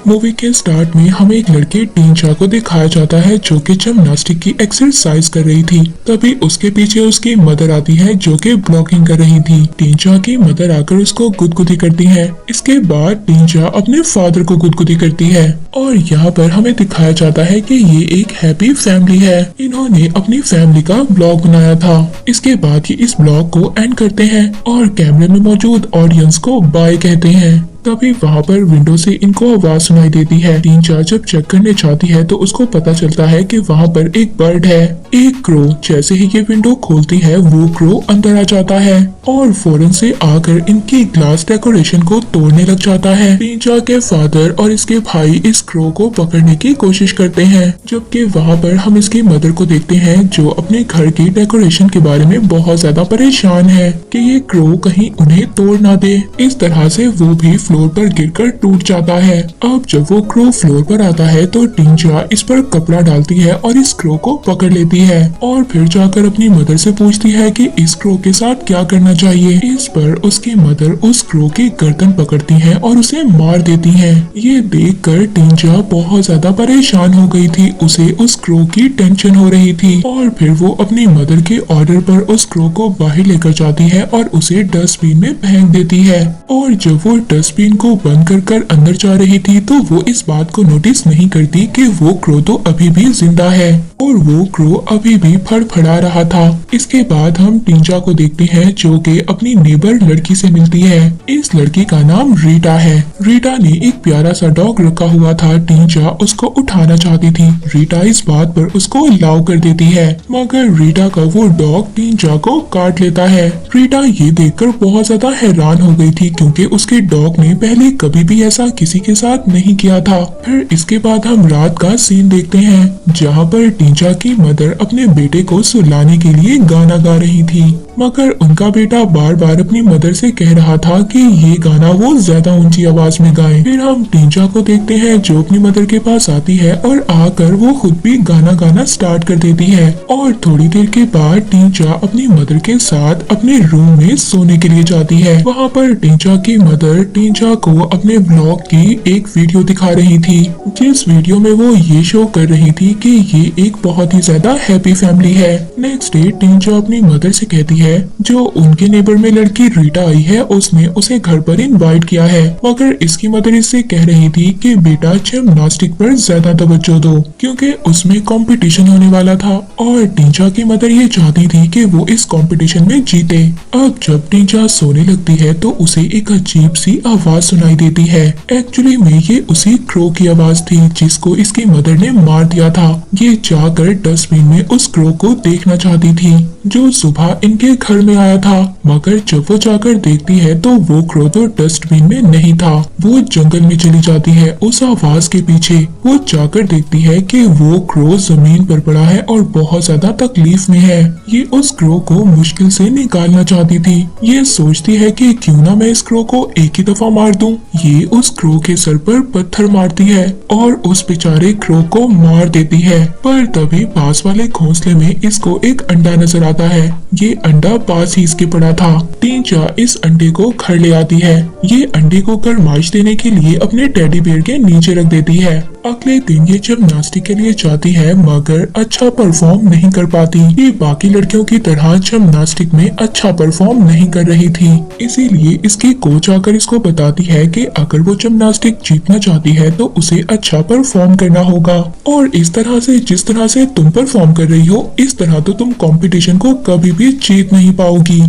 Movie के start में हमें एक लड़के टींचा को दिखाया जाता है जो कि जिम्नास्टिक की एक्सरसाइज कर रही थी। तभी उसके पीछे उसकी मदर आती है जो कि ब्लॉगिंग कर रही थी। टींचा की मदर आकर उसको गुदगुदी करती है। इसके बाद टींचा अपने फादर को गुदगुदी करती है और यहाँ पर हमें दिखाया जाता है कि ये एक हैप्पी फैमिली है। इन्होंने अपनी फैमिली का ब्लॉग बनाया था। इसके बाद ये इस ब्लॉग को एंड करते हैं और कैमरे में मौजूद ऑडियंस को बाय कहते हैं। तभी वहाँ पर विंडो से इनको आवाज सुनाई देती है। टींचा जब चेक करने जाती है तो उसको पता चलता है कि वहाँ पर एक बर्ड है, एक क्रो। जैसे ही ये विंडो खोलती है वो क्रो अंदर आ जाता है और फौरन से आकर इनकी ग्लास डेकोरेशन को तोड़ने लग जाता है। टींचा के फादर और इसके भाई इस क्रो को पकड़ने की कोशिश करते हैं, जबकि वहाँ पर हम इसकी मदर को देखते हैं जो अपने घर की डेकोरेशन के बारे में बहुत ज्यादा परेशान है कि ये क्रो कहीं उन्हें तोड़ ना दे। इस तरह से वो भी फ्लोर पर गिरकर टूट जाता है। अब जब वो क्रो फ्लोर पर आता है तो टींचा इस पर कपड़ा डालती है और इस क्रो को पकड़ लेती है और फिर जाकर अपनी मदर से पूछती है कि इस क्रो के साथ क्या करना चाहिए। इस पर उसकी मदर उस क्रो की गर्दन पकड़ती है और उसे मार देती है। ये देखकर टींचा बहुत ज्यादा परेशान हो गई थी। उसे उस क्रो की टेंशन हो रही थी और फिर वो अपनी मदर के ऑर्डर पर उस क्रो को बाहर लेकर जाती है और उसे डस्टबिन में फेंक देती है। और जब वो डस्टबिन को बंद कर अंदर जा रही थी तो वो इस बात को नोटिस नहीं करती कि वो क्रो तो अभी भी जिंदा है और वो क्रो अभी भी फड़फड़ा रहा था। इसके बाद हम टींचा को देखते हैं जो कि अपनी नेबर लड़की से मिलती है। इस लड़की का नाम रीटा है। रीटा ने एक प्यारा सा डॉग रखा हुआ था। टींचा उसको उठाना चाहती थी। रीटा इस बात पर उसको अलाउ कर देती है, मगर रीटा का वो डॉग टींचा को काट लेता है। रीटा ये देखकर बहुत ज्यादा हैरान हो गई थी क्योंकि उसके डॉग ने पहले कभी भी ऐसा किसी के साथ नहीं किया था। फिर इसके बाद हम रात का सीन देखते हैं जहाँ पर टींचा की मदर अपने बेटे को सुलाने के लिए गाना गा रही थी, मगर उनका बेटा बार बार अपनी मदर से कह रहा था कि ये गाना वो ज्यादा ऊंची आवाज में गाए। फिर हम टींचा को देखते हैं जो अपनी मदर के पास आती है और आकर वो खुद भी गाना गाना स्टार्ट कर देती है। और थोड़ी देर के बाद टींचा अपनी मदर के साथ अपने रूम में सोने के लिए जाती है। वहाँ पर टींचा की मदर टींचा को अपने ब्लॉग की एक वीडियो दिखा रही थी, जिस वीडियो में वो ये शो कर रही थी कि ये एक बहुत ही ज्यादा हैप्पी फैमिली है। नेक्स्ट डे टींचा अपनी मदर से कहती है जो उनके नेबर में लड़की रीटा आई है उसने उसे घर पर इनवाइट किया है, मगर इसकी मदर इससे कह रही थी कि बेटा जिम्नास्टिक पर ज्यादा तवज्जो दो क्योंकि उसमें कंपटीशन होने वाला था और टींचा की मदर ये चाहती थी कि वो इस कंपटीशन में जीते। अब जब टींचा सोने लगती है तो उसे एक अजीब सी आवाज सुनाई देती है। एक्चुअली में ये उसी क्रो की आवाज थी जिसको इसकी मदर ने मार दिया था। ये जाकर डस्टबिन में उस क्रो को देखना चाहती थी जो सुबह इनके घर में आया था, मगर जब वो जाकर देखती है तो वो क्रो तो डस्टबिन में नहीं था। वो जंगल में चली जाती है उस आवाज के पीछे। वो जाकर देखती है कि वो क्रो जमीन पर पड़ा है और बहुत ज्यादा तकलीफ में है। ये उस क्रो को मुश्किल से निकालना चाहती थी। ये सोचती है कि क्यों ना मैं इस क्रो को एक ही दफा मार दूं। ये उस क्रो के सर पर पत्थर मारती है और उस बेचारे क्रो को मार देती है। पर तभी पास वाले घोंसले में इसको एक अंडा नजर आता है। ये अंडा पास ही इसके पड़ा था। टींचा इस अंडे को घर ले आती है। ये अंडे को गरमाइश देने के लिए अपने टेडी बेयर के नीचे रख देती है। अगले दिन ये जिम्नास्टिक के लिए जाती है मगर अच्छा परफॉर्म नहीं कर पाती। ये बाकी लड़कियों की तरह जिम्नास्टिक में अच्छा परफॉर्म नहीं कर रही थी, इसीलिए इसकी कोच आकर इसको बताती है कि अगर वो जिम्नास्टिक जीतना चाहती है तो उसे अच्छा परफॉर्म करना होगा और इस तरह से जिस तरह से तुम परफॉर्म कर रही हो इस तरह तो तुम कंपटीशन को कभी भी जीत नहीं पाओगी।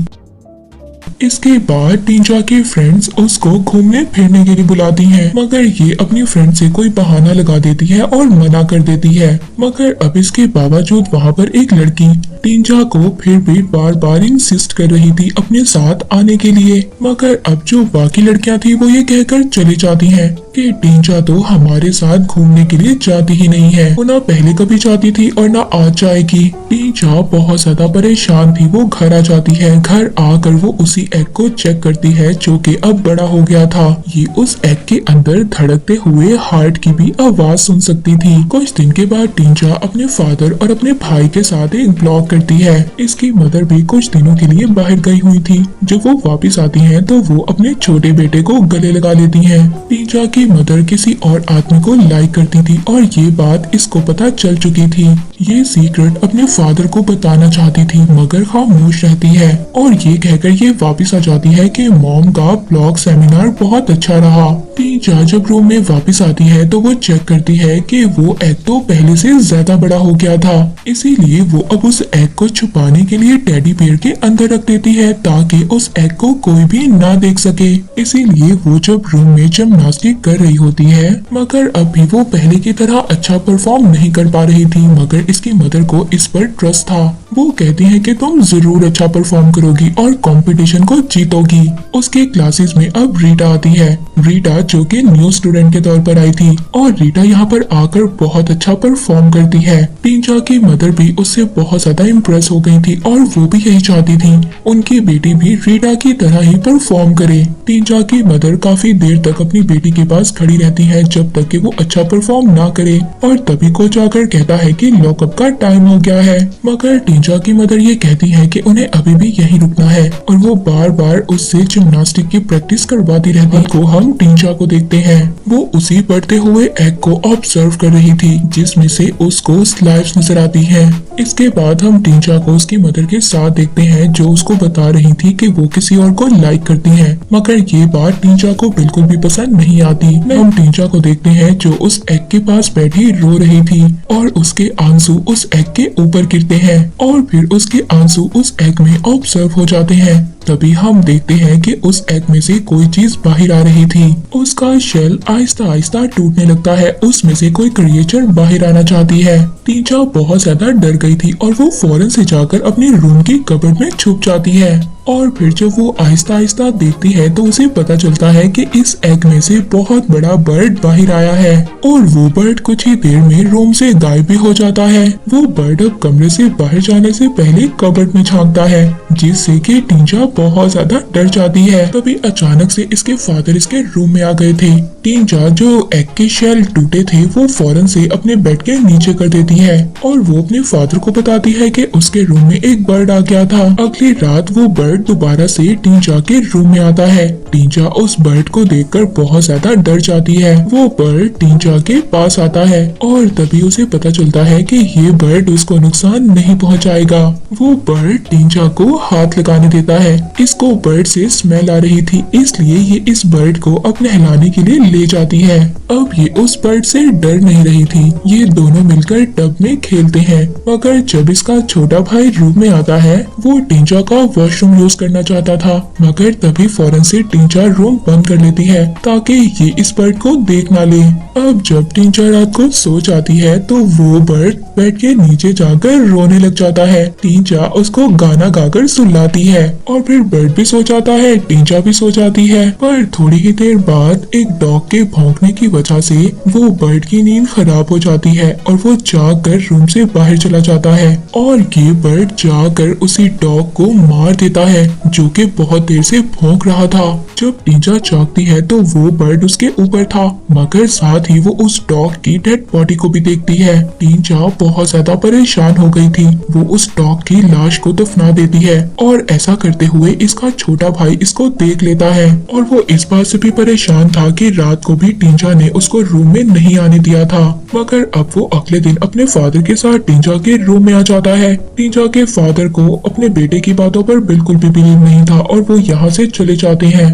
इसके बाद टींचा के फ्रेंड्स उसको घूमने फिरने के लिए बुलाती हैं, मगर ये अपनी फ्रेंड से कोई बहाना लगा देती है और मना कर देती है। मगर अब इसके बावजूद वहाँ पर एक लड़की टींचा को फिर भी बार बार इंसिस्ट कर रही थी अपने साथ आने के लिए, मगर अब जो बाकी लड़कियां थी वो ये कहकर चली जाती हैं कि टींचा तो हमारे साथ घूमने के लिए जाती ही नहीं है। वो ना पहले कभी जाती थी और ना आज जाएगी। टींचा बहुत ज्यादा परेशान थी। वो घर आ जाती है। घर आकर वो उसी एग को चेक करती है जो कि अब बड़ा हो गया था। ये उस एग के अंदर धड़कते हुए हार्ट की भी आवाज सुन सकती थी। कुछ दिन के बाद टींचा अपने फादर और अपने भाई के साथ एक ब्लॉग करती है। इसकी मदर भी कुछ दिनों के लिए बाहर गई हुई थी। जब वो वापस आती हैं तो वो अपने छोटे बेटे को गले लगा लेती हैं। टीजा की मदर किसी और आदमी को लाइक करती थी और ये बात इसको पता चल चुकी थी। ये सीक्रेट अपने फादर को बताना चाहती थी मगर खामोश रहती है और ये कहकर ये वापस आ जाती है कि मॉम का ब्लॉग सेमिनार बहुत अच्छा रहा। टीजा जब रूम में वापस आती है तो वो चेक करती है कि वो एग तो पहले से ज्यादा बड़ा हो गया था, इसीलिए वो अब उस एग को छुपाने के लिए टेडी बेयर के अंदर रख देती है ताकि उस एग को कोई भी ना देख सके। इसीलिए वो जब रूम में जिम्नास्टिक कर रही होती है मगर अब भी वो पहले की तरह अच्छा परफॉर्म नहीं कर पा रही थी, मगर इसकी मदर को इस पर ट्रस्ट था। वो कहती है कि तुम जरूर अच्छा परफॉर्म करोगी और कंपटीशन को जीतोगी। उसके क्लासेस में अब रीटा आती है। रीटा जो कि न्यू स्टूडेंट के तौर पर आई थी और रीटा यहाँ पर आकर बहुत अच्छा परफॉर्म करती है। टीजा की मदर भी उससे बहुत ज्यादा इम्प्रेस हो गई थी और वो भी यही चाहती थी उनकी बेटी भी रीटा की तरह ही परफॉर्म करे। टीजा की मदर काफी देर तक अपनी बेटी के पास खड़ी रहती है जब तक कि वो अच्छा परफॉर्म ना करे और तभी कोच आकर कहता है कि लॉकअप का टाइम हो गया है, मगर टीजा की मदर ये कहती है कि उन्हें अभी भी यहीं रुकना है और वो बार बार उससे जिम्नास्टिक की प्रैक्टिस करवाती रहती है। को हम टीजा को देखते हैं, वो उसी बढ़ते हुए एग को ऑब्जर्व कर रही थी जिसमें से उसको स्लाइव्स नजर आती है। इसके बाद हम टीजा को उसकी मदर के साथ देखते हैं जो उसको बता रही थी कि वो किसी और को लाइक करती है, मगर ये बात टीजा को बिल्कुल भी पसंद नहीं आती। हम टीजा को देखते हैं जो उस एग के पास बैठी रो रही थी और उसके आंसू उस एग के ऊपर गिरते हैं और फिर उसके आंसू उस एग में ऑब्जर्व हो जाते हैं। तभी हम देखते हैं कि उस एग में से कोई चीज बाहर आ रही थी। उसका शेल आहिस्ता आहिस्ता टूटने लगता है, उसमें से कोई क्रिएचर बाहर आना चाहती है। टीजा बहुत ज्यादा डर गई थी और वो फौरन से जाकर अपने रूम की कबर्ड में छुप जाती है और फिर जब वो आहिस्ता आहिस्ता देखती है तो उसे पता चलता है कि इस एग में से बहुत बड़ा बर्ड बाहर आया है और वो बर्ड कुछ ही देर में रूम से गायब भी हो जाता है। वो बर्ड अब कमरे से बाहर जाने से पहले कबर्ड में झांकता है जिससे कि टीजा बहुत ज्यादा डर जाती है। तभी अचानक से इसके फादर इसके रूम में आ गए थे। टीजा जो एग के शेल टूटे थे वो फौरन से अपने बेड के नीचे कर देती है और वो अपने फादर को बताती है कि उसके रूम में एक बर्ड आ गया था। अगली रात वो बर्ड दोबारा से टीजा के रूम में आता है। टीजा उस बर्ड को देखकर बहुत ज्यादा डर जाती है। वो बर्ड टीजा के पास आता है और तभी उसे पता चलता है कि ये बर्ड उसको नुकसान नहीं पहुंचाएगा। वो बर्ड टीजा को हाथ लगाने देता है। इसको बर्ड से स्मेल आ रही थी इसलिए ये इस बर्ड को अब नहलाने के लिए ले जाती है। अब ये उस बर्ड से डर नहीं रही थी। ये दोनों मिलकर टब में खेलते हैं, मगर जब इसका छोटा भाई रूम में आता है वो टीजा का वॉशरूम यूज करना चाहता था, मगर तभी फौरन से टीजा रूम बंद कर लेती है ताकि ये इस बर्ड को देख ना ले। अब जब टीजा रात को सो जाती है तो वो बर्ड बेड के नीचे जाकर रोने लग जाता है। टीजा उसको गाना गाकर सुलाती है और फिर बर्ड भी सो जाता है, टीजा भी सो जाती है। पर थोड़ी ही देर बाद एक डॉग के भौंकने की वजह से वो बर्ड की नींद खराब हो जाती है और वो जाग कर रूम से बाहर चला जाता है और ये बर्ड जाकर उसी डॉग को मार देता है जो कि बहुत देर से भौंक रहा था। जब टीजा जागती है तो वो बर्ड उसके ऊपर था, मगर साथ ही वो उस डॉग की डेड बॉडी को भी देखती है। टीजा बहुत ज्यादा परेशान हो गई थी। वो उस डॉग की लाश को दफना देती है और ऐसा करते हुए इसका छोटा भाई इसको देख लेता है और वो इस बात से भी परेशान था कि रात को भी टीजा ने उसको रूम में नहीं आने दिया था, मगर अब वो अगले दिन अपने फादर के साथ टीजा के रूम में आ जाता है। टीजा के फादर को अपने बेटे की बातों पर बिल्कुल भी बिलीव नहीं था और वो यहाँ से चले जाते हैं।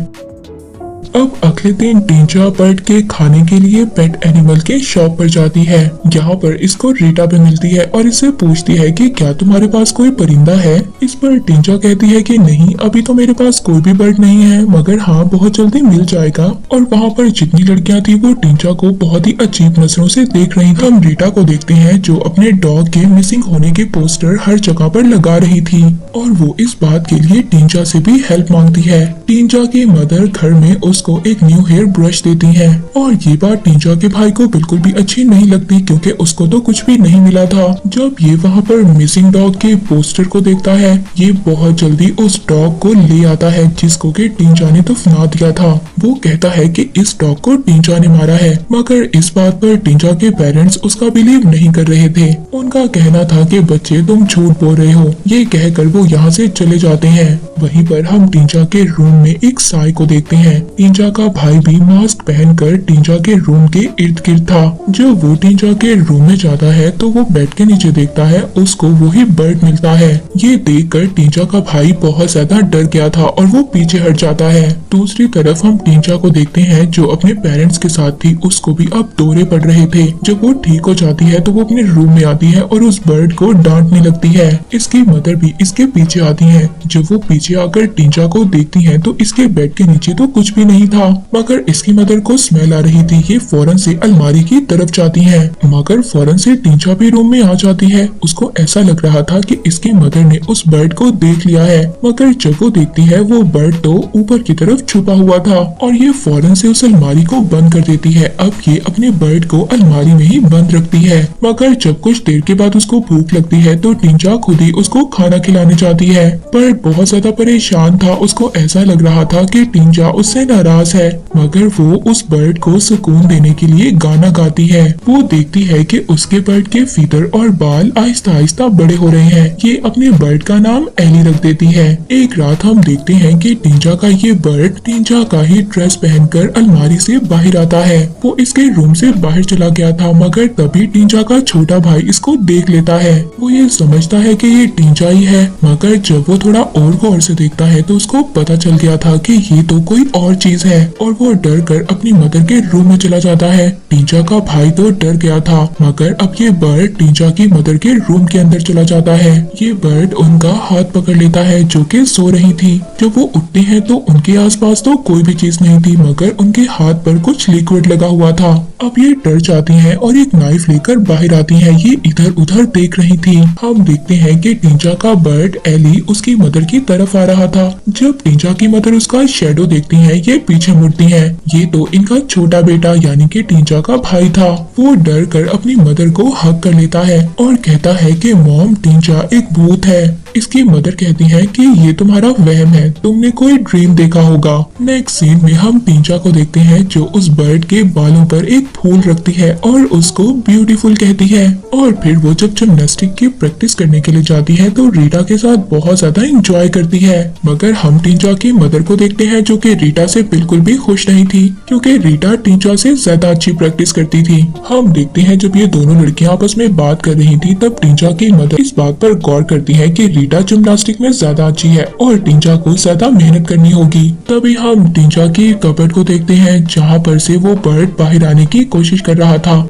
अब अगले दिन टीजा बर्ड के खाने के लिए पेट एनिमल के शॉप पर जाती है। यहाँ पर इसको रीटा भी मिलती है और इससे पूछती है कि क्या तुम्हारे पास कोई परिंदा है। इस पर टीजा कहती है कि नहीं, अभी तो मेरे पास कोई भी बर्ड नहीं है, मगर हाँ बहुत जल्दी मिल जाएगा। और वहाँ पर जितनी लड़कियाँ थी वो टीजा को बहुत ही अजीब नजरों से देख रही थी। हम रीटा को देखते हैं जो अपने डॉग के मिसिंग होने के पोस्टर हर जगह पर लगा रही थी और वो इस बात के लिए टीजा से भी हेल्प मांगती है। टीजा की मदर घर में उस उसको एक न्यू हेयर ब्रश देती है। और ये बात टींचा के भाई को बिल्कुल भी अच्छी नहीं लगती क्योंकि उसको तो कुछ भी नहीं मिला था। जब ये वहाँ पर मिसिंग डॉग के पोस्टर को देखता है, ये बहुत जल्दी उस डॉग को ले आता है जिसको कि टींचा ने दफना दिया था। वो कहता है कि इस डॉग को टींचा ने मारा है, मगर इस बात पर टींचा के पेरेंट्स उसका बिलीव नहीं कर रहे थे। उनका कहना था कि बच्चे तुम झूठ बोल रहे हो। ये कहकर वो यहाँ से चले जाते हैं। वहीं पर हम टींचा के रूम में एक साई को देखते हैं। टींचा का भाई भी मास्क पहनकर टींचा के रूम के इर्द गिर्द था। जब वो टींचा के रूम में जाता है तो वो बेड के नीचे देखता है, उसको वही बर्ड मिलता है। ये देखकर टींचा का भाई बहुत ज्यादा डर गया था और वो पीछे हट जाता है। दूसरी तरफ हम टींचा को देखते हैं जो अपने पेरेंट्स के साथ थी, उसको भी अब दौरे पड़ रहे थे। जब वो ठीक हो जाती है तो वो अपने रूम में आती है और उस बर्ड को डांटने लगती है। इसकी मदर भी इसके पीछे आती है। जब वो पीछे आकर टींचा को देखती है तो इसके बेड के नीचे तो कुछ भी नहीं था, मगर इसकी मदर को स्मेल आ रही थी। ये फौरन से अलमारी की तरफ जाती है, मगर फौरन से टींचा भी रूम में आ जाती है। उसको ऐसा लग रहा था कि इसकी मदर ने उस बर्ड को देख लिया है, मगर जब वो देखती है वो बर्ड तो ऊपर की तरफ छुपा हुआ था और ये फौरन से उस अलमारी को बंद कर देती है। अब ये अपने बर्ड को अलमारी में ही बंद रखती है, मगर जब कुछ देर के बाद उसको भूख लगती है तो टींचा खुद ही उसको खाना खिलाने जाती है। बर्ड बहुत ज्यादा परेशान था। उसको ऐसा लग रहा था कि टींचा उससे नाराज है, मगर वो उस बर्ड को सुकून देने के लिए गाना गाती है। वो देखती है कि उसके बर्ड के फीदर और बाल आहिस्ता आहिस्ता बड़े हो रहे हैं। ये अपने बर्ड का नाम एली रख देती है। एक रात हम देखते हैं कि टींचा का ये बर्ड टींचा का ही ड्रेस पहनकर अलमारी से बाहर आता है। वो इसके रूम से बाहर चला गया था, मगर तभी टींचा का छोटा भाई इसको देख लेता है। वो ये समझता है कि ये टींचा ही है, मगर जब वो थोड़ा और गौर से देखता है तो उसको पता चल गया था कि ये तो कोई और चीज है और वो डर कर अपनी मदर के रूम में चला जाता है। टींचा का भाई तो डर गया था, मगर अब ये बर्ड टींचा की मदर के रूम के अंदर चला जाता है। ये बर्ड उनका हाथ पकड़ लेता है जो कि सो रही थी। जब वो उठते हैं तो उनके आसपास तो कोई भी चीज नहीं थी, मगर उनके हाथ पर कुछ लिक्विड लगा हुआ था। अब ये डर जाती हैं और एक नाइफ लेकर बाहर आती हैं। ये इधर उधर देख रही थी। हम देखते हैं कि टींचा का बर्ड एली उसकी मदर की तरफ आ रहा था। जब टींचा की मदर उसका शेडो देखती है, ये पीछे मुड़ती है। ये तो इनका छोटा बेटा यानी कि टींचा का भाई था। वो डर कर अपनी मदर को हक कर लेता है और कहता है कि मॉम, टींचा एक भूत है। इसकी मदर कहती है कि ये तुम्हारा वहम है, तुमने कोई ड्रीम देखा होगा। नेक्स्ट सीन में हम टींचा को देखते हैं जो उस बर्ड के बालों पर एक फूल रखती है और उसको ब्यूटीफुल कहती है। और फिर वो जब जिम्नास्टिक की प्रैक्टिस करने के लिए जाती है तो रीटा के साथ बहुत ज्यादा एंजॉय करती है। मगर हम टींचा की मदर को देखते हैं जो कि रीटा से बिल्कुल भी खुश नहीं थी, क्योंकि रीटा टींचा से ज्यादा अच्छी प्रैक्टिस करती थी। हम देखते हैं जब ये दोनों लड़कियां आपस में बात कर रही थी तब टींचा की मदर इस बात पर गौर करती है कि रीटा जिम्नास्टिक में ज्यादा अच्छी है और टींचा को ज्यादा मेहनत करनी होगी। तभी हम टींचा की कबर्ड को देखते हैं जहाँ पर से वो बर्ड बाहर आने की कोशिश कर रहा था।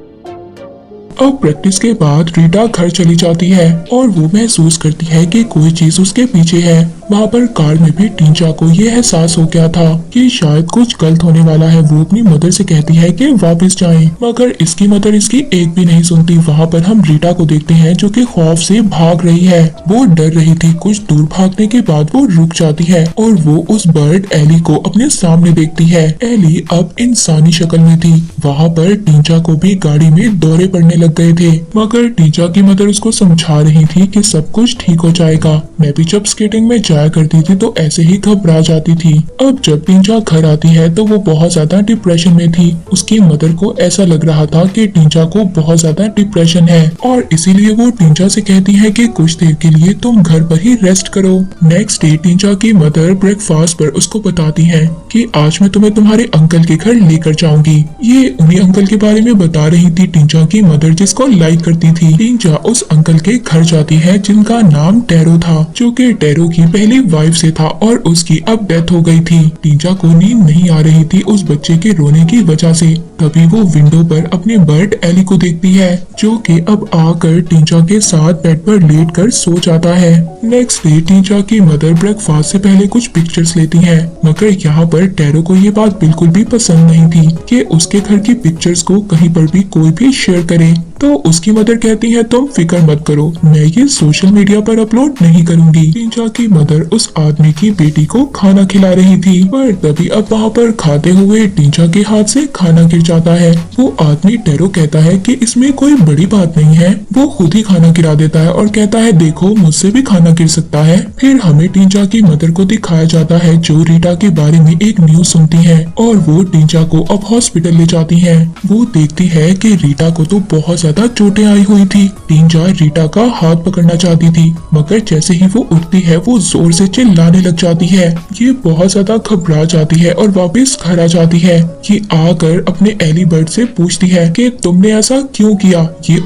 अब प्रैक्टिस के बाद रीटा घर चली जाती है और वो महसूस करती है कि कोई चीज उसके पीछे है। वहाँ पर कार में भी टींचा को ये एहसास हो गया था कि शायद कुछ गलत होने वाला है। वो अपनी मदर से कहती है कि वापस जाएं, मगर इसकी मदर इसकी एक भी नहीं सुनती। वहाँ पर हम रीटा को देखते हैं जो कि खौफ से भाग रही है। वो डर रही थी। कुछ दूर भागने के बाद वो रुक जाती है और वो उस बर्ड एली को अपने सामने देखती है। एली अब इंसानी शक्ल में थी। वहाँ पर टींचा को भी गाड़ी में दौरे पड़ने लग गए थे, मगर टींचा की मदर उसको समझा रही थी कि सब कुछ ठीक हो जाएगा। मैं भी जब स्केटिंग में जाया करती थी तो ऐसे ही घबरा जाती थी। अब जब टींचा घर आती है तो वो बहुत ज्यादा डिप्रेशन में थी। उसकी मदर को ऐसा लग रहा था कि टींचा को बहुत ज्यादा डिप्रेशन है और इसीलिए वो टींचा से कहती है कि कुछ देर के लिए तुम घर पर ही रेस्ट करो। नेक्स्ट डे टींचा की मदर ब्रेकफास्ट पर उसको बताती है कि आज मैं तुम्हें तुम्हारे अंकल के घर लेकर जाऊंगी। ये उन्हीं अंकल के बारे में बता रही थी टींचा की मदर जिसको लाइक करती थी। टींचा उस अंकल के घर जाती है जिनका नाम टैरो था, जो कि टैरो की पहली वाइफ से था और उसकी अब डेथ हो गई थी। टींचा को नींद नहीं आ रही थी उस बच्चे के रोने की वजह से। तभी वो विंडो पर अपने बर्ड एली को देखती है जो कि अब आकर टींचा के साथ बेड पर लेट कर सो जाता है। नेक्स्ट डे टींचा की मदर ब्रेकफास्ट से पहले कुछ पिक्चर्स लेती है, मगर यहाँ पर टैरो को ये बात बिल्कुल भी पसंद नहीं थी कि उसके घर की पिक्चर्स को कहीं पर भी कोई भी शेयर करे। तो उसकी मदर कहती है तुम फिक्र मत करो, मैं ये सोशल मीडिया पर अपलोड नहीं करूंगी। टींचा की मदर उस आदमी की बेटी को खाना खिला रही थी, पर तभी अब वहाँ पर खाते हुए टींचा के हाथ से खाना गिर जाता है। वो आदमी टेरो कहता है कि इसमें कोई बड़ी बात नहीं है। वो खुद ही खाना गिरा देता है और कहता है देखो मुझसे भी खाना गिर सकता है। फिर हमें टींचा की मदर को दिखाया जाता है जो रीटा के बारे में एक न्यूज सुनती है और वो टींचा को अब हॉस्पिटल ले जाती है। वो देखती है कि रीटा को तो बहुत ज्यादा चोटें आई हुई थी। टींचा रीटा का हाथ पकड़ना चाहती थी, मगर जैसे ही वो उठती है वो जोर से चिल्लाने लग जाती है। ये बहुत ज्यादा घबरा जाती है और वापस घर आ जाती है। ये आकर अपने एली बर्ड से पूछती है कि तुमने ऐसा क्यों किया। ये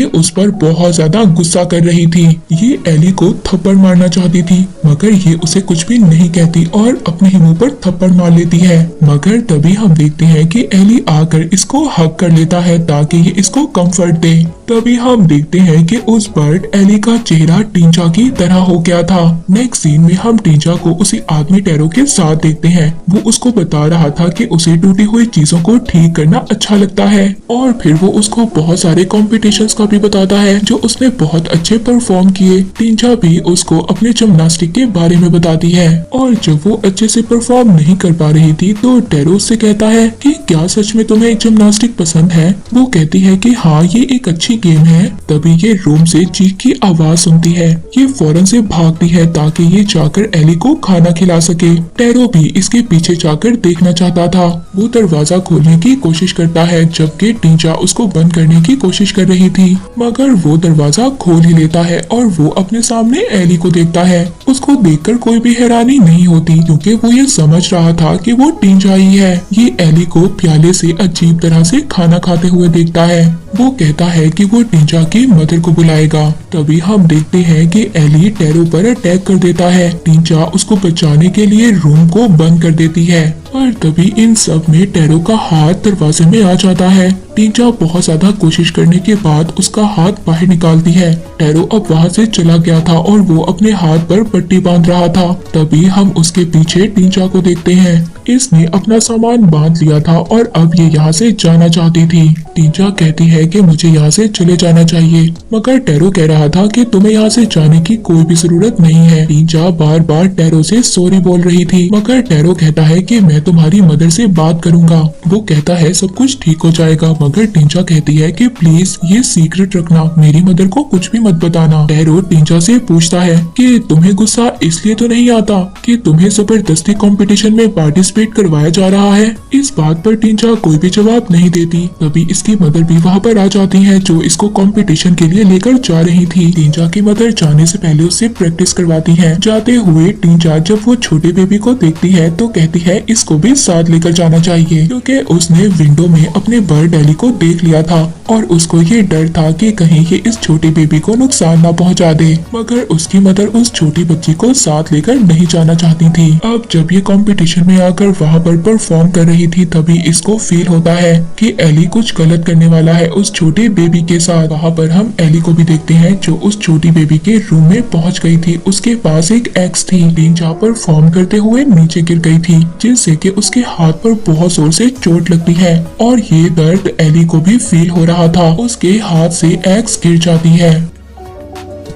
उस पर बहुत ज्यादा गुस्सा कर रही थी। ये एली को थप्पड़ मारना चाहती थी, मगर ये उसे कुछ भी नहीं कहती और अपने ही मुंह पर थप्पड़ मार लेती है। मगर तभी हम देखते हैं कि एली आकर इसको हक कर लेता है ताकि ये इसको कंफर्ट दे। तभी हम देखते हैं कि उस बर्ड एली का चेहरा टींचा की तरह हो गया था। नेक्स्ट सीन में हम टींचा को उसी आदमी टेरो के साथ देखते हैं। वो उसको बता रहा था कि उसे टूटी हुई चीजों को ठीक करना अच्छा लगता है और फिर वो उसको बहुत सारे कॉम्पिटिशन्स का भी बताता है जो उसने बहुत अच्छे परफॉर्म किए। टींचा भी उसको अपने जिम्नास्टिक के बारे में बताती है और जब वो अच्छे से परफॉर्म नहीं कर पा रही थी तो टेरो से कहता है कि क्या सच में तुम्हें जिम्नास्टिक पसंद है। वो कहती है कि हाँ ये एक अच्छी गेम है। तभी ये रूम से चीख की आवाज सुनती है। ये फौरन से भागती है ताकि ये जाकर एली को खाना खिला सके। टेरो भी इसके पीछे जाकर देखना चाहता था। वो दरवाजा खोलने की कोशिश करता है जबकि टींचा उसको बंद करने की कोशिश कर रही थी, मगर वो दरवाजा खोल ही लेता है और वो अपने सामने एली को देखता है। उसको देखकर कोई भी हैरानी नहीं होती क्योंकि वो ये समझ रहा था कि वो टींचा ही है। ये एली को प्याले से अजीब तरह से खाना खाते हुए देखता है। वो कहता है कि वो टींचा की मदर को बुलाएगा। तभी हम देखते हैं कि एली टेरो पर अटैक कर देता है। टींचा उसको बचाने के लिए रूम को बंद कर देती है, पर तभी इन सब में टेरो का हाथ दरवाजे में आ जाता है। टींचा बहुत ज्यादा कोशिश करने के बाद उसका हाथ बाहर निकालती है। टेरो अब वहाँ से चला गया था और वो अपने हाथ पर पट्टी बांध रहा था। तभी हम उसके पीछे टींचा को देखते हैं। इसने अपना सामान बांध लिया था और अब ये यहाँ से जाना चाहती थी। टींचा कहती है कि मुझे यहाँ से चले जाना चाहिए, मगर टेरो कह रहा था कि तुम्हें यहाँ से जाने की कोई भी जरूरत नहीं है। टींचा बार बार टेरो से सॉरी बोल रही थी, मगर टेरो कहता है कि मैं तुम्हारी मदर से बात करूंगा। वो कहता है सब कुछ ठीक हो जाएगा, मगर टींचा कहती है कि प्लीज ये सीक्रेट रखना, मेरी मदर को कुछ भी मत बताना। टेरो टींचा से पूछता है कि तुम्हें गुस्सा इसलिए तो नहीं आता कि तुम्हें जबरदस्ती कंपटीशन में पार्टिसिपेट करवाया जा रहा है। इस बात पर टींचा कोई भी जवाब नहीं देती। तभी इसकी मदर भी वहाँ पर आ जाती है जो इसको कंपटीशन के लिए लेकर जा रही थी। टींचा की मदर जाने से पहले उससे प्रैक्टिस करवाती है। जाते हुए टींचा जब वो छोटे बेबी को देखती है तो कहती है इसको भी साथ लेकर जाना चाहिए, क्योंकि उसने विंडो में अपने बर्ड एली को देख लिया था और उसको ये डर था कि कहीं ये इस छोटी बेबी को नुकसान ना पहुंचा दे। मगर उसकी मदर उस छोटी बच्ची को साथ लेकर नहीं जाना चाहती थी। अब जब ये कंपटीशन में आकर वहाँ पर परफॉर्म कर रही थी तभी इसको फील होता है कि एली कुछ गलत करने वाला है उस छोटे बेबी के साथ। वहाँ पर हम एली को भी देखते हैं जो उस छोटी बेबी के रूम में पहुँच गई थी। उसके पास एक एक्स थी। टींचा परफॉर्म करते हुए नीचे गिर गई थी, जिससे कि उसके हाथ पर बहुत जोर से चोट लगती है और ये दर्द एली को भी फील हो रहा था। उसके हाथ से एक्स गिर जाती है,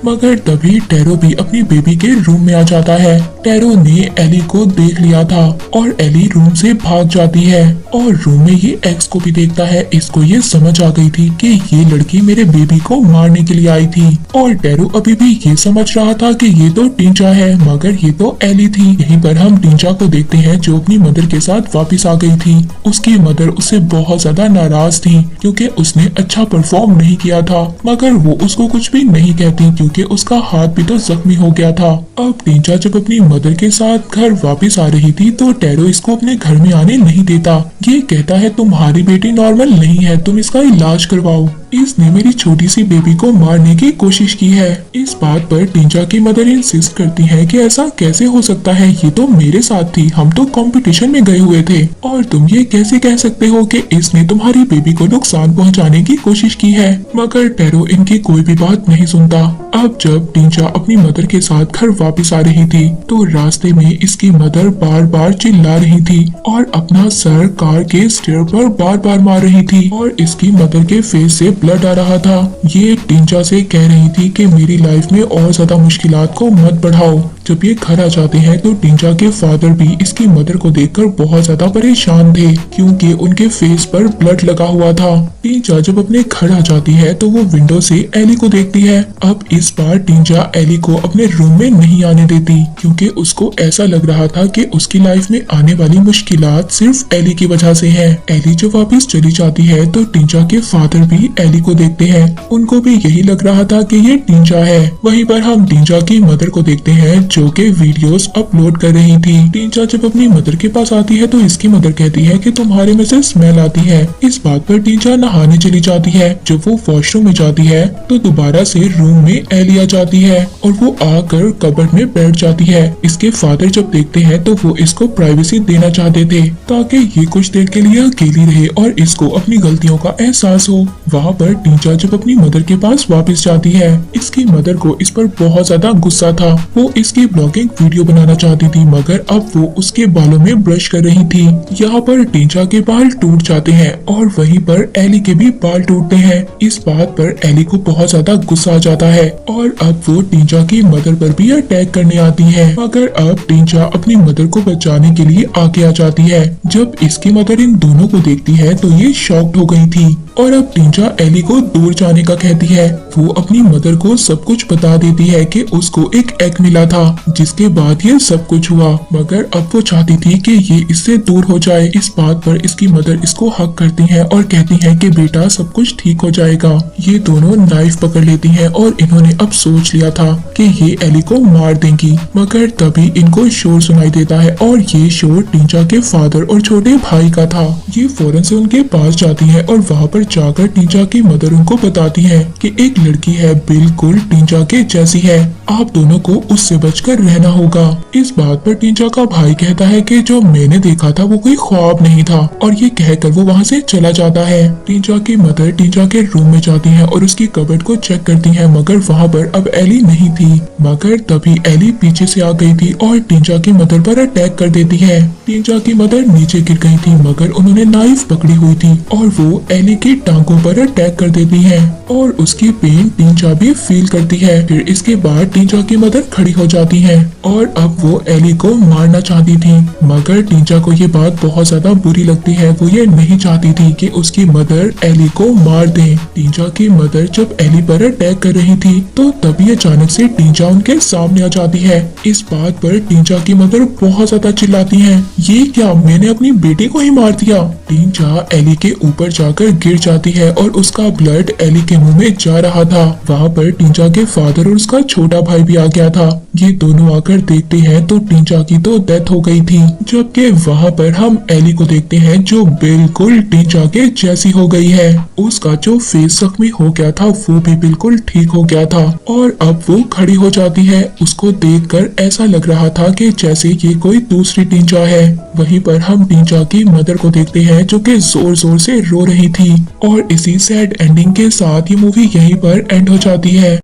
मगर तभी टेरो भी अपनी बेबी के रूम में आ जाता है। टेरो ने एली को देख लिया था और एली रूम से भाग जाती है और रूम में ये एक्स को भी देखता है। इसको ये समझ आ गई थी कि ये लड़की मेरे बेबी को मारने के लिए आई थी और टेरो अभी भी ये समझ रहा था कि ये तो टींचा है, मगर ये तो एली थी। यहीं पर हम टींचा को देखते हैं जो अपनी मदर के साथ वापस आ गई थी। उसकी मदर उससे बहुत ज्यादा नाराज थी क्योंकि उसने अच्छा परफॉर्म नहीं किया था, मगर वो उसको कुछ भी नहीं कहती क्योंकि उसका हाथ भी तो जख्मी हो गया था। अब टींचा जब अपनी मदर के साथ घर वापस आ रही थी तो टेरो इसको अपने घर में आने नहीं देता। ये कहता है तुम्हारी बेटी नॉर्मल नहीं है, तुम इसका इलाज करवाओ। इसने मेरी छोटी सी बेबी को मारने की कोशिश की है। इस बात पर टींचा की मदर इंसिस्ट करती है कि ऐसा कैसे हो सकता है, ये तो मेरे साथ थी, हम तो कंपटीशन में गए हुए थे और तुम ये कैसे कह सकते हो कि इसने तुम्हारी बेबी को नुकसान पहुंचाने की कोशिश की है। मगर टेरो इनकी कोई भी बात नहीं सुनता। अब जब टींचा अपनी मदर के साथ घर वापस आ रही थी तो रास्ते में इसकी मदर बार बार चिल्ला रही थी और अपना सर कार के स्टीयर पर बार बार मार रही थी और इसकी मदर के फेस से ब्लड आ रहा था। ये टिंचा से कह रही थी कि मेरी लाइफ में और ज्यादा मुश्किलात को मत बढ़ाओ। जब ये घर आ जाते हैं तो टिंचा के फादर भी इसकी मदर को देखकर बहुत ज्यादा परेशान थे, क्योंकि उनके फेस पर ब्लड लगा हुआ था। टिंचा जब अपने घर आ जाती है तो वो विंडो से एली को देखती है। अब इस बार टिंचा एली को अपने रूम में नहीं आने देती, क्योंकि उसको ऐसा लग रहा था कि उसकी लाइफ में आने वाली मुश्किलात सिर्फ एली की वजह से है। एली जब वापस चली जाती है तो टिंचा के फादर भी एली को देखते हैं। उनको भी यही लग रहा था कि ये टिंचा है। वहीं पर हम टिंचा की मदर को देखते हैं जो कि वीडियोस अपलोड कर रही थी। टिंचा जब अपनी मदर के पास आती है तो इसकी मदर कहती है कि तुम्हारे में से स्मेल आती है। इस बात पर टिंचा नहाने चली जाती है। जब वो वॉशरूम में जाती है तो दोबारा से रूम में एली आ जाती है और वो आकर कबर्ड में बैठ जाती है। इसके फादर जब देखते हैं तो वो इसको प्राइवेसी देना चाहते थे ताकि ये कुछ देर के लिए अकेली रहे और इसको अपनी गलतियों का एहसास हो। वहाँ पर टिंचा जब अपनी मदर के पास वापस जाती है, इसकी मदर को इस पर बहुत ज्यादा गुस्सा था। वो इसकी ब्लॉगिंग वीडियो बनाना चाहती थी, मगर अब वो उसके बालों में ब्रश कर रही थी। यहाँ पर टिंचा के बाल टूट जाते हैं और वहीं पर एली के भी बाल टूटते हैं। इस बात पर एली को बहुत ज्यादा गुस्सा आ जाता है और अब वो टिंचा की मदर पर भी अटैक करने आती है, मगर अब टिंचा अपनी मदर को बचाने के लिए आगे आ जाती है। जब इसकी मदर इन दोनों को देखती है तो ये शॉक्ड हो गई थी और अब टिंचा एली को दूर जाने का कहती है। वो अपनी मदर को सब कुछ बता देती है कि उसको एक एग मिला था, जिसके बाद ये सब कुछ हुआ, मगर अब वो चाहती थी कि ये इससे दूर हो जाए। इस बात पर इसकी मदर इसको हक करती है और कहती है कि बेटा सब कुछ ठीक हो जाएगा। ये दोनों नाइफ पकड़ लेती हैं और इन्होंने अब सोच लिया था कि ये एली को मार देंगी, मगर तभी इनको शोर सुनाई देता है और ये शोर टिंचा के फादर और छोटे भाई का था। ये फौरन से उनके पास जाती है और वहाँ पर जाकर टिंचा की मदर उनको बताती है कि एक लड़की है बिल्कुल टिंचा के जैसी है, आप दोनों को उससे बचकर रहना होगा। इस बात पर टिंचा का भाई कहता है कि जो मैंने देखा था वो कोई ख्वाब नहीं था, और ये कहकर वो वहाँ से चला जाता है। टिंचा की मदर टिंचा के रूम में जाती है और उसकी कबर्ड को चेक करती है, मगर वहाँ पर अब एली नहीं थी। मगर तभी एली पीछे से आ गई थी और टिंचा की मदर पर अटैक कर देती है। टिंचा की मदर नीचे गिर गई थी, मगर उन्होंने नाइफ पकड़ी हुई थी और वो एली की टांगों पर अटैक कर देती है और उसकी पेन टिंचा भी फील करती है। फिर इसके बाद टिंचा की मदर खड़ी हो जाती है और अब वो एली को मारना चाहती थी, मगर टिंचा को ये बात बहुत ज्यादा बुरी लगती है। वो ये नहीं चाहती थी कि उसकी मदर एली को मार दे। टिंचा की मदर जब एली पर अटैक कर रही थी तो तभी अचानक से टिंचा उनके सामने आ जाती है। इस बात पर टिंचा की मदर बहुत ज्यादा चिल्लाती है, ये क्या, मैंने अपनी बेटी को ही मार दिया। टिंचा एली के ऊपर जाकर गिर जाती है और उसका ब्लड एली के मुंह में जा रहा था। वहाँ पर टिंचा के फादर और उसका छोटा भाई भी आ गया था। ये दोनों आकर देखते हैं तो टिंचा की तो डेथ हो गई थी, जबकि वहाँ पर हम एली को देखते हैं जो बिल्कुल टिंचा के जैसी हो गई है। उसका जो फेस जख्मी हो गया था वो भी बिल्कुल ठीक हो गया था और अब वो खड़ी हो जाती है। उसको देखकर ऐसा लग रहा था कि जैसे ये कोई दूसरी टिंचा है। वहीं पर हम टिंचा की मदर को देखते हैं जो कि जोर जोर से रो रही थी और इसी सैड एंडिंग के साथ ये मूवी यहीं पर एंड हो जाती है।